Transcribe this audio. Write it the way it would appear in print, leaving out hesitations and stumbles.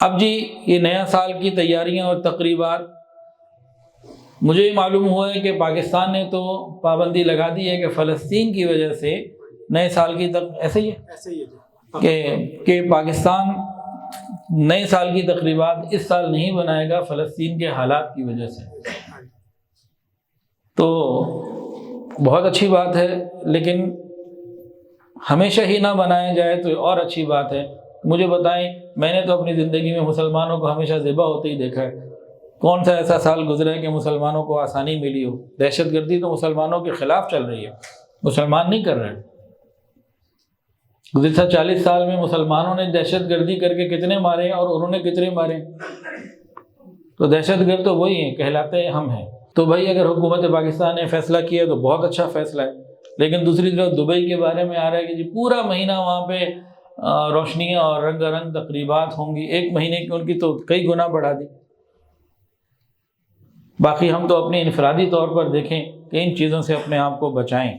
اب جی یہ نیا سال کی تیاریاں اور تقریبات، مجھے یہ معلوم ہوا ہے کہ پاکستان نے تو پابندی لگا دی ہے کہ فلسطین کی وجہ سے نئے سال کی ایسے ہی ہے کہ پاکستان نئے سال کی تقریبات اس سال نہیں بنائے گا فلسطین کے حالات کی وجہ سے۔ تو بہت اچھی بات ہے، لیکن ہمیشہ ہی نہ بنایا جائے تو اور اچھی بات ہے۔ مجھے بتائیں، میں نے تو اپنی زندگی میں مسلمانوں کو ہمیشہ ذبح ہوتے ہی دیکھا ہے۔ کون سا ایسا سال گزرا ہے کہ مسلمانوں کو آسانی ملی ہو؟ دہشت گردی تو مسلمانوں کے خلاف چل رہی ہے، مسلمان نہیں کر رہے۔ گزشتہ 40 سال میں مسلمانوں نے دہشت گردی کر کے کتنے مارے اور انہوں نے کتنے مارے؟ تو دہشت گرد تو وہی ہیں، کہلاتے ہیں ہم ہیں۔ تو بھائی اگر حکومت پاکستان نے فیصلہ کیا تو بہت اچھا فیصلہ ہے، لیکن دوسری طرف دبئی کے بارے میں آ رہا ہے کہ جی پورا مہینہ وہاں پہ روشنیاں اور رنگ رنگ تقریبات ہوں گی، ایک مہینے کی ان کی تو کئی گنا بڑھا دی۔ باقی ہم تو اپنے انفرادی طور پر دیکھیں کہ ان چیزوں سے اپنے آپ کو بچائیں۔